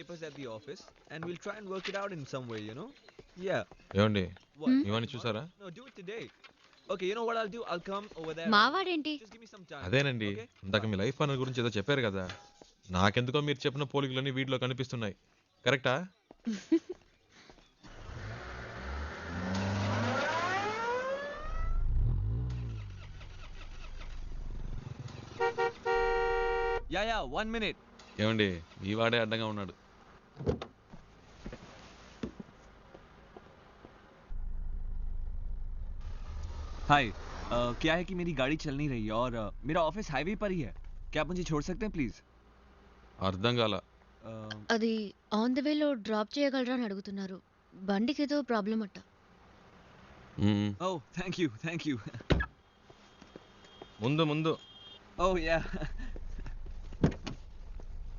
papers at the office and we'll try and work it out in some way, you know? Yeah. ఏమండి What? ఇవన్నీ చూసారా? No, do it today. Okay, you know what I'll do? I'll come over there. మావాడేంటి? Just give me some time. అదేనండి Okay? ఇందాక మీ life partner గురించి ఏదో చెప్పారు కదా, నాకెందుకో మీరు చెప్పిన పోలికలన్నీ వీటిలో కనిపిస్తున్నాయి. కరెక్టా? Yeah, 1 minute. ఏమండి ఈ వాడే అడ్డంగా ఉన్నాడు. हाय क्या है कि मेरी गाड़ी चल नहीं रही है और मेरा ऑफिस हाईवे पर ही है. क्या आप मुझे छोड़ सकते हैं प्लीज? అర్థం కాల. అది ఆన్ ద వేలో డ్రాప్ చేయగలరా అని అడుగుతున్నారు. బండికి ఏదో ప్రాబ్లం అట్ట. Oh, thank you. ముందు ముందు. Oh yeah.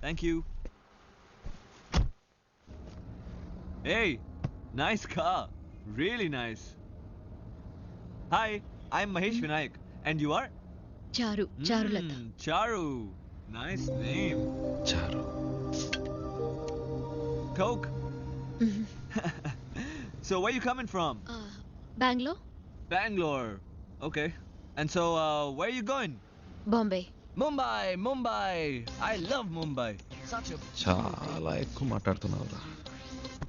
Thank you. Hey, nice car. Really nice. Hi, I'm Mahesh Vinayak. And you are? Charulata. Charu. Nice name. చారు. Coke. So where you coming from? Bengaluru, Bangalore. Okay. And so where are you going? Bombay. Mumbai. I love Mumbai. Such a చాలా ఎక్కువ మాట్లాడుతున్నావురా.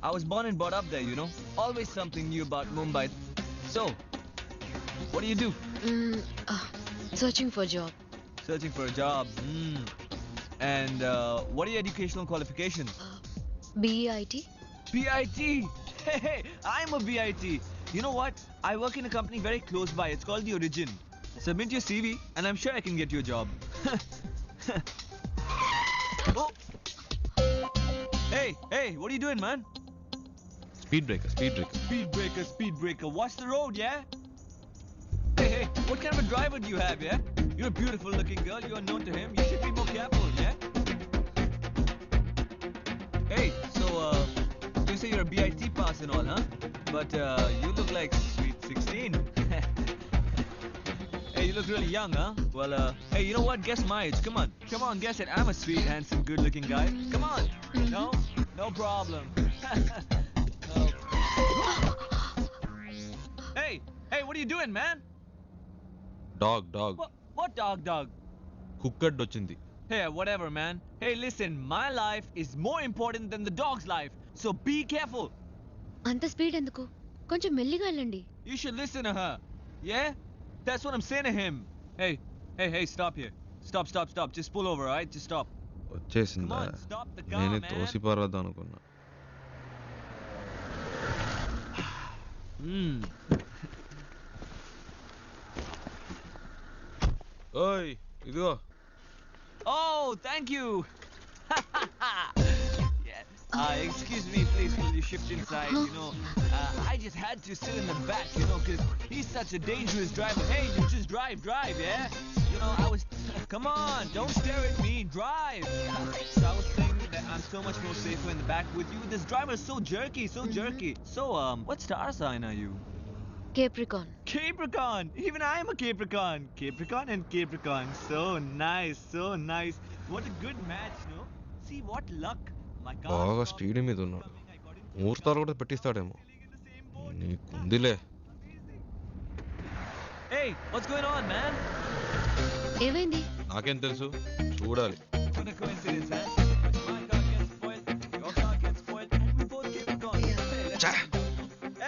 I was born and brought up there, you know. Always something new about Mumbai. So, what do you do? Searching for job. Searching for a job. And what are your educational qualifications? BIT. BIT. Hey, I'm a BIT. You know what? I work in a company very close by. It's called The Origin. Submit your CV and I'm sure I can get you a job. Oh. Hey, what are you doing, man? Speed breaker. Speed breaker. Watch the road, yeah? Hey, what kind of a driver do you have, yeah? You're a beautiful looking girl. You're known to him. You should be more careful, yeah? Hey, so, you say you're a BIT pass and all, huh? But, you look like sweet 16. Hey, you look really young, huh? Well, hey, you know what? Guess my age. Come on, guess it. I'm a sweet, handsome, good-looking guy. Come on. No? No problem. No. Hey, what are you doing, man? Dog. What dog? Cooked వచ్చింది. Hey, whatever, man. Hey, listen, my life is more important than the dog's life. So be careful. అంత speed ఎందుకు? కొంచెం మెల్లిగా వెళ్ళండి. You should listen to her. Yeah? That's what I'm saying to him. Hey, stop here. Stop. Just pull over, alright? Just stop. వచ్చేసిందా? Come on, stop the car, నేనే man. తోసిపారద్దు అనుకున్నా. ఓయ్ ఇదిగో. Oh, thank you. Yeah. Excuse me, please, will you shift inside? You know, I just had to sit in the back, you know, because he's such a dangerous driver. Hey, you just drive, yeah? You know, come on, don't stare at me, drive. So I was thinking that I'm so much more safer in the back with you. This driver is so jerky. So, what star sign are you? Capricorn. Even I am a Capricorn. Capricorn. So nice. What a good match, no? See what luck. My car. బాగా speed మీద ఉన్నాడు. ముహూర్తాలు కూడా పెట్టిస్తాడేమో. నీకుందిలే. Hey, what's going on, man? ఏమైంది? నాకేం తెలుసు, చూడాలి. What a coincidence, huh? My car gets spoiled, your car gets spoiled, and we both Capricorn.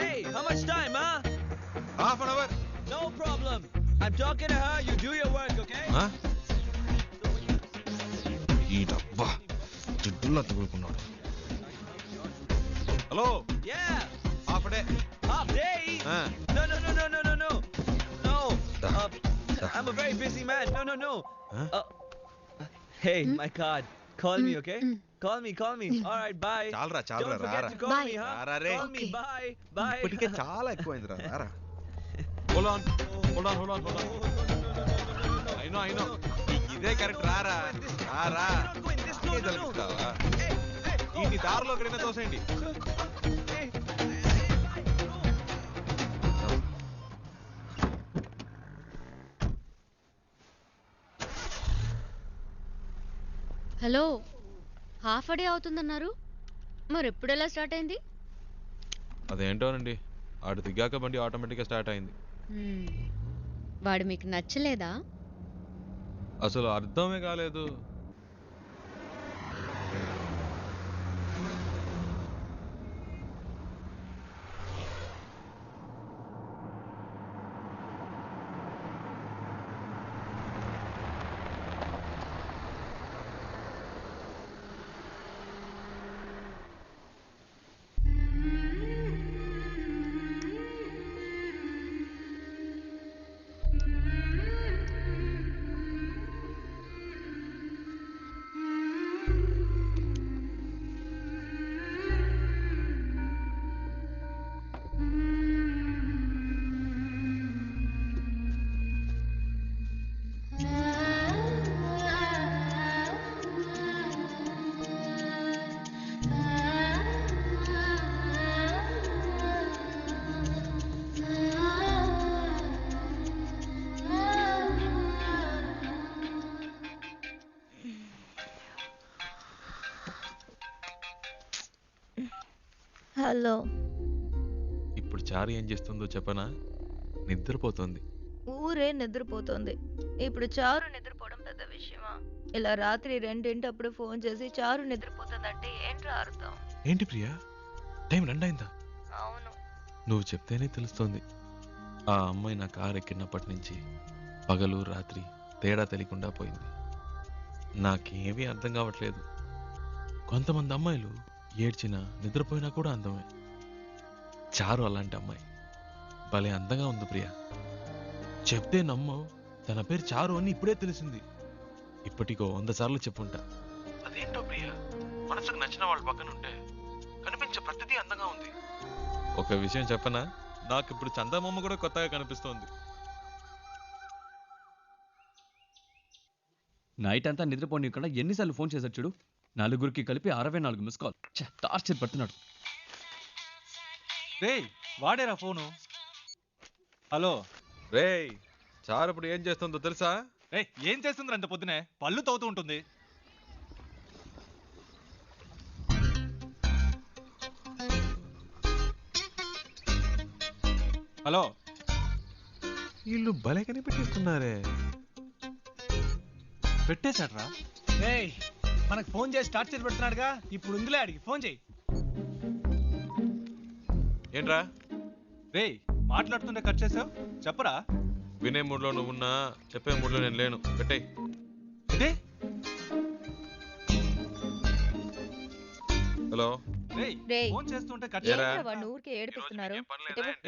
Hey, how much time, huh? Half an hour. No problem. I'm talking to her. You do your work, okay? ఈ డబ్బా జిడ్డులా తగులుకున్నాడు. Hello. Yeah. Half day. Half day? No. No. I'm a very busy man. No. Hey, my card. Call me, okay? Call me. All right, bye. చాలరా Don't forget రారా. to call Bye. me, huh? రారా రే. Call me. Okay. Bye. ఇప్పటికే చాలా ఎక్కువైందిరా. రారా. Hold on. I know. ఇదే correct. రారా. You're not going this. No. తెలుస్తావా? Hey. ఈ దారిలో ఎక్కడైనా తోసేయండి. Hey. హలో, హాఫ్ డే అవుతుందన్నారు. మరి ఎప్పుడు ఎలా స్టార్ట్ అయింది? అదేంటోనండి, ఆడు దిగాక బండి ఆటోమేటిక్గా స్టార్ట్ అయింది. హ్మ్. వాడు మీకు నచ్చలేదా? అసలు అర్థమే కాలేదు. హలో. ఇప్పుడు చారు ఏం చేస్తుందో చెప్పనా? నిద్రపోతుంది. ఊరే నిద్రపోతోంది. ఇప్పుడు చారు నిద్రపోవడం పెద్ద విషయమా? ఇలా రాత్రి 2 ఫోన్ చేసి చారు నిద్రపోతుందంటే ఏంట్రా అర్థం? ఏంటి ప్రియా, టైం 2 అయిందా? అవును. నువ్వు చెప్తేనే తెలుస్తోంది. ఆ అమ్మాయి నా కారు ఎక్కినప్పటి నుంచి పగలు రాత్రి తేడా తెలియకుండా పోయింది. నాకేమీ అర్థం కావట్లేదు. కొంతమంది అమ్మాయిలు ఏడ్చినా నిద్రపోయినా కూడా అందమే. చారు అలాంటి అమ్మాయి. భలే అందంగా ఉంది ప్రియా. చెప్తే నమ్మో, తన పేరు చారు అని ఇప్పుడే తెలిసింది. ఇప్పటికో 100 సార్లు చెప్పుంటా. అదేంటో ప్రియా, మనసుకు నచ్చిన వాళ్ళ పక్కన ఉంటే కనిపించే ప్రతిదీ అందంగా ఉంది. ఒక విషయం చెప్పనా, నాకు ఇప్పుడు చందమామ కూడా కొత్తగా కనిపిస్తోంది. నైట్ అంతా నిద్రపోనీయకుండా ఎన్నిసార్లు ఫోన్ చేశాడు చూడు. నలుగురికి కలిపి 64 మిస్ కాల్. టార్చర్ పడుతున్నాడు. రేయ్, వాడేరా ఫోను. హలో. రేయ్, చారు ఇప్పుడు ఏం చేస్తుందో తెలుసా? రేయ్, ఏం చేస్తుందిరా అంత పొద్దునే? పళ్ళు తవ్వుతూ ఉంటుంది. హలో. వీళ్ళు భలే కనిపెట్టిస్తున్నారే. పెట్టేశాడ్రా. రేయ్, మనకు ఫోన్ చేసి టార్చర్ పెడుతున్నాడుగా, ఇప్పుడు ఉందిలే అడిగి ఫోన్ చేయి. ఏంట్రా రేయ్, మాట్లాడుతుంటే కట్ చేసావు, చెప్పరా? వినే మూడ్లో నువ్వున్నా, చెప్పే మూడ్లో నేను లేను. పెట్టేయ్. ఇదే. హలో. రేయ్, రేయ్, ఫోన్ చేస్తుంటే కట్ ఏరా? ఏంట్రా వాడిని ఊరికే ఏడిపిస్తున్నారు? ఈరోజు మీకేం పని ఇటు లేదా? ఇవ్వు.